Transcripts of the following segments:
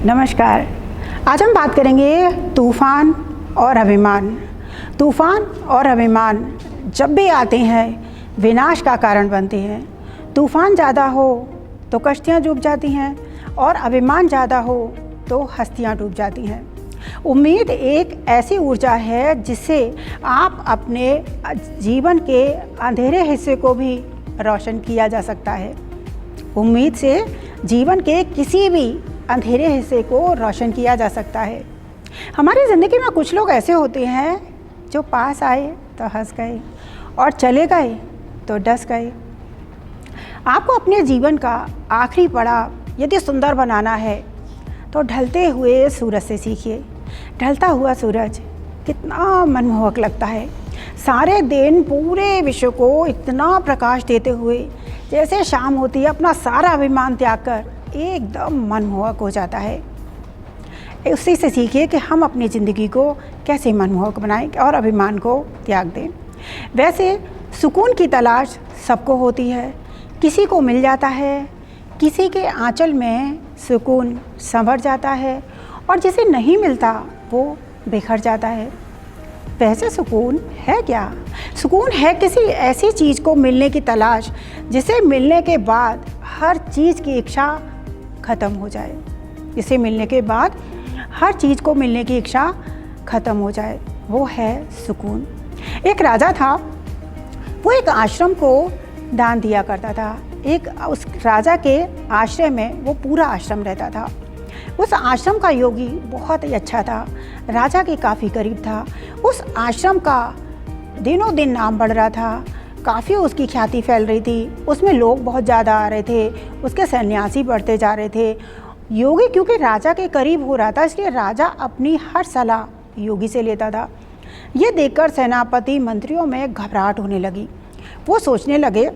नमस्कार। आज हम बात करेंगे तूफ़ान और अभिमान। तूफ़ान और अभिमान जब भी आते हैं विनाश का कारण बनते हैं। तूफ़ान ज़्यादा हो तो कश्तियाँ डूब जाती हैं और अभिमान ज़्यादा हो तो हस्तियाँ डूब जाती हैं। उम्मीद एक ऐसी ऊर्जा है जिससे आप अपने जीवन के अंधेरे हिस्से को भी रोशन किया जा सकता है। उम्मीद से जीवन के किसी भी अंधेरे हिस्से को रोशन किया जा सकता है। हमारी ज़िंदगी में कुछ लोग ऐसे होते हैं जो पास आए तो हंस गए और चले गए तो डस गए। आपको अपने जीवन का आखिरी पड़ाव यदि सुंदर बनाना है तो ढलते हुए सूरज से सीखिए। ढलता हुआ सूरज कितना मनमोहक लगता है। सारे दिन पूरे विश्व को इतना प्रकाश देते हुए जैसे शाम होती है अपना सारा अभिमान त्याग कर एकदम मनमोहक हो जाता है। उसी से सीखिए कि हम अपनी ज़िंदगी को कैसे मनमोहक बनाएं और अभिमान को त्याग दें। वैसे सुकून की तलाश सबको होती है, किसी को मिल जाता है, किसी के आंचल में सुकून संवर जाता है और जिसे नहीं मिलता वो बिखर जाता है। वैसे सुकून है क्या? सुकून है किसी ऐसी चीज़ को मिलने की तलाश जिसे मिलने के बाद हर चीज़ की इच्छा ख़त्म हो जाए। जिसे मिलने के बाद हर चीज़ को मिलने की इच्छा ख़त्म हो जाए, वो है सुकून। एक राजा था, वो एक आश्रम को दान दिया करता था। उस राजा के आश्रय में वो पूरा आश्रम रहता था। उस आश्रम का योगी बहुत ही अच्छा था, राजा के काफ़ी करीब था। उस आश्रम का दिनों दिन नाम बढ़ रहा था, काफ़ी उसकी ख्याति फैल रही थी। उसमें लोग बहुत ज़्यादा आ रहे थे, उसके सन्यासी बढ़ते जा रहे थे। योगी क्योंकि राजा के करीब हो रहा था इसलिए राजा अपनी हर सलाह योगी से लेता था। ये देखकर सेनापति मंत्रियों में घबराहट होने लगी। वो सोचने लगे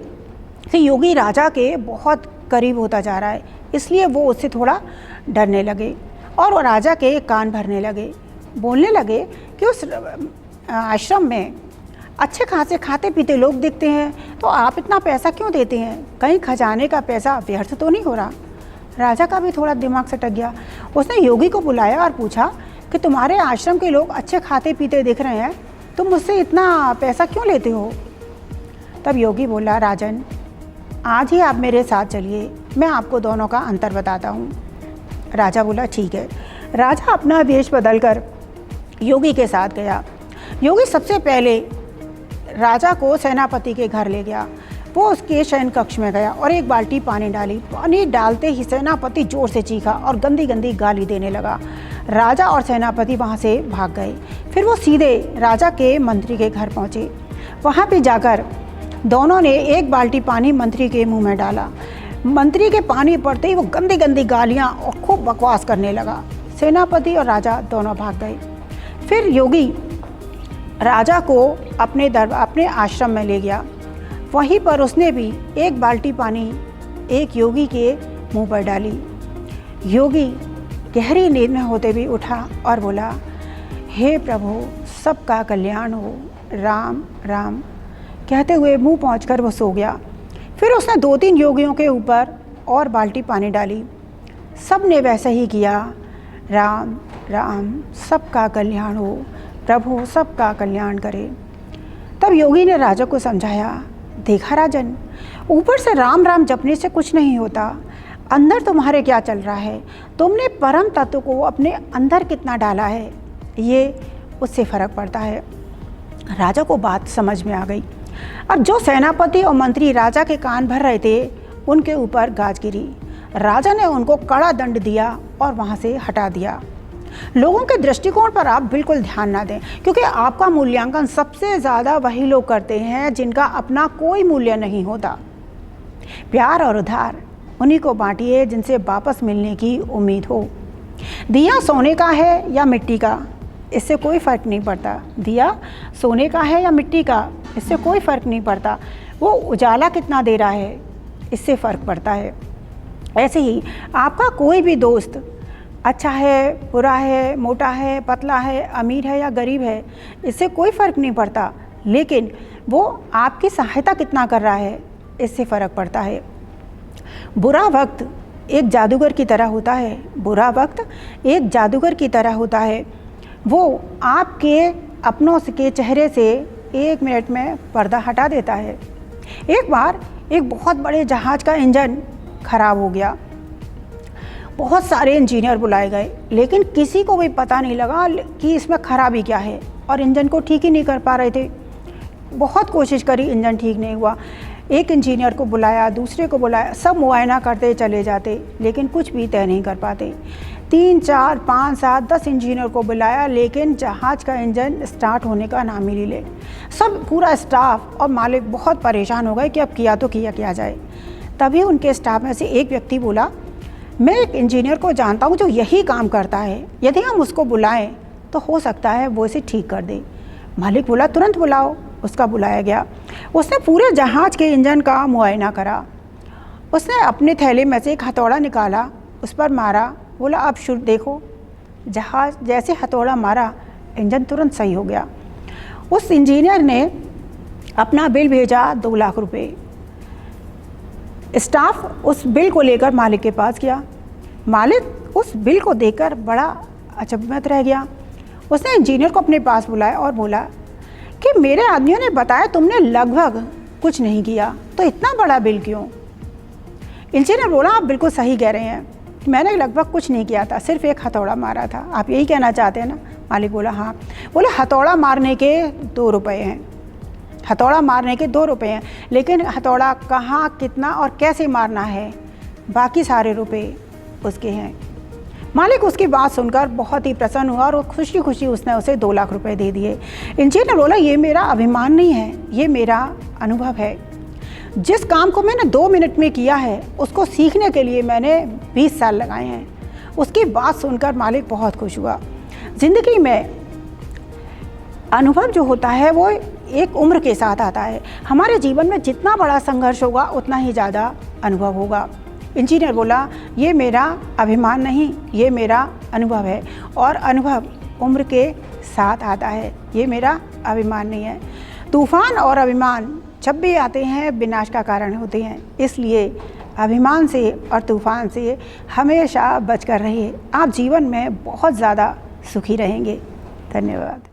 कि योगी राजा के बहुत करीब होता जा रहा है, इसलिए वो उससे थोड़ा डरने लगे और वो राजा के कान भरने लगे। बोलने लगे कि उस आश्रम में अच्छे खासे खाते पीते लोग दिखते हैं, तो आप इतना पैसा क्यों देते हैं? कहीं खजाने का पैसा व्यर्थ तो नहीं हो रहा? राजा का भी थोड़ा दिमाग सटक गया। उसने योगी को बुलाया और पूछा कि तुम्हारे आश्रम के लोग अच्छे खाते पीते दिख रहे हैं, तुम मुझसे इतना पैसा क्यों लेते हो? तब योगी बोला, राजन आज ही आप मेरे साथ चलिए, मैं आपको दोनों का अंतर बताता हूँ। राजा बोला ठीक है। राजा अपना वेश बदलकर योगी के साथ गया। योगी सबसे पहले राजा को सेनापति के घर ले गया। वो उसके शयन कक्ष में गया और एक बाल्टी पानी डाली। पानी डालते ही सेनापति जोर से चीखा और गंदी गंदी गाली देने लगा। राजा और सेनापति वहाँ से भाग गए। फिर वो सीधे राजा के मंत्री के घर पहुँचे। वहाँ पे जाकर दोनों ने एक बाल्टी पानी मंत्री के मुंह में डाला। मंत्री के पानी पड़ते ही वो गंदी गंदी गालियाँ और खूब बकवास करने लगा। सेनापति और राजा दोनों भाग गए। फिर योगी राजा को अपने आश्रम में ले गया। वहीं पर उसने भी एक बाल्टी पानी एक योगी के मुंह पर डाली। योगी गहरी नींद में होते भी उठा और बोला, हे प्रभु सबका कल्याण हो, राम राम कहते हुए मुंह पहुंचकर वो सो गया। फिर उसने 2-3 योगियों के ऊपर और बाल्टी पानी डाली। सब ने वैसा ही किया, राम राम सबका कल्याण हो, प्रभु सबका कल्याण करे। तब योगी ने राजा को समझाया, देखा राजन, ऊपर से राम राम जपने से कुछ नहीं होता, अंदर तुम्हारे क्या चल रहा है, तुमने परम तत्व को अपने अंदर कितना डाला है, ये उससे फ़र्क पड़ता है। राजा को बात समझ में आ गई। अब जो सेनापति और मंत्री राजा के कान भर रहे थे उनके ऊपर गाज गिरी। राजा ने उनको कड़ा दंड दिया और वहाँ से हटा दिया। लोगों के दृष्टिकोण पर आप बिल्कुल ध्यान ना दें, क्योंकि आपका मूल्यांकन सबसे ज़्यादा वही लोग करते हैं जिनका अपना कोई मूल्य नहीं होता। प्यार और उधार उन्हीं को बांटिए जिनसे वापस मिलने की उम्मीद हो। दिया सोने का है या मिट्टी का, इससे कोई फ़र्क नहीं पड़ता। दिया सोने का है या मिट्टी का, इससे कोई फ़र्क नहीं पड़ता। वो उजाला कितना दे रहा है, इससे फ़र्क पड़ता है। ऐसे ही आपका कोई भी दोस्त अच्छा है, बुरा है, मोटा है, पतला है, अमीर है या गरीब है, इससे कोई फ़र्क नहीं पड़ता, लेकिन वो आपकी सहायता कितना कर रहा है, इससे फ़र्क पड़ता है। बुरा वक्त एक जादूगर की तरह होता है, बुरा वक्त एक जादूगर की तरह होता है। वो आपके अपनों के चेहरे से 1 मिनट में पर्दा हटा देता है। एक बार एक बहुत बड़े जहाज़ का इंजन खराब हो गया। बहुत सारे इंजीनियर बुलाए गए, लेकिन किसी को भी पता नहीं लगा कि इसमें खराबी क्या है, और इंजन को ठीक ही नहीं कर पा रहे थे। बहुत कोशिश करी, इंजन ठीक नहीं हुआ। एक इंजीनियर को बुलाया, दूसरे को बुलाया, सब मुआयना करते चले जाते, लेकिन कुछ भी तय नहीं कर पाते। 3, 4, 5, 7, 10 इंजीनियर को बुलाया, लेकिन जहाज़ का इंजन स्टार्ट होने का नाम ही नहीं ले। सब पूरा स्टाफ और मालिक बहुत परेशान हो गए कि अब किया तो किया जाए। तभी उनके स्टाफ में से एक व्यक्ति बोला, मैं एक इंजीनियर को जानता हूँ जो यही काम करता है, यदि हम उसको बुलाएं तो हो सकता है वो इसे ठीक कर दे। मालिक बोला, तुरंत बुलाओ। उसका बुलाया गया। उसने पूरे जहाज़ के इंजन का मुआयना करा। उसने अपने थैले में से एक हथौड़ा निकाला, उस पर मारा। बोला, अब शुरू देखो। जहाज़ जैसे हथौड़ा मारा, इंजन तुरंत सही हो गया। उस इंजीनियर ने अपना बिल भेजा 2 लाख रुपए। स्टाफ उस बिल को लेकर मालिक के पास गया। मालिक उस बिल को देखकर बड़ा अचंभित रह गया। उसने इंजीनियर को अपने पास बुलाया और बोला कि मेरे आदमियों ने बताया तुमने लगभग कुछ नहीं किया, तो इतना बड़ा बिल क्यों? इंजीनियर बोला, आप बिल्कुल सही कह रहे हैं, मैंने लगभग कुछ नहीं किया था, सिर्फ एक हथौड़ा मारा था। आप यही कहना चाहते हैं ना? मालिक बोला, हाँ। बोले, हथौड़ा मारने के 2 रुपये हैं, हथौड़ा मारने के 2 रुपये हैं, लेकिन हथौड़ा कहाँ, कितना और कैसे मारना है, बाकी सारे रुपए उसके हैं। मालिक उसकी बात सुनकर बहुत ही प्रसन्न हुआ और खुशी खुशी उसने उसे 2 लाख रुपए दे दिए। इंजीनियर बोला, ये मेरा अभिमान नहीं है, ये मेरा अनुभव है। जिस काम को मैंने 2 मिनट में किया है, उसको सीखने के लिए मैंने 20 साल लगाए हैं। उसकी बात सुनकर मालिक बहुत खुश हुआ। ज़िंदगी में अनुभव जो होता है वो एक उम्र के साथ आता है। हमारे जीवन में जितना बड़ा संघर्ष होगा, उतना ही ज़्यादा अनुभव होगा। इंजीनियर बोला, ये मेरा अभिमान नहीं, ये मेरा अनुभव है, और अनुभव उम्र के साथ आता है, ये मेरा अभिमान नहीं है। तूफान और अभिमान जब भी आते हैं, विनाश का कारण होते हैं। इसलिए अभिमान से और तूफान से हमेशा बचकर रहिए। आप जीवन में बहुत ज़्यादा सुखी रहेंगे। धन्यवाद।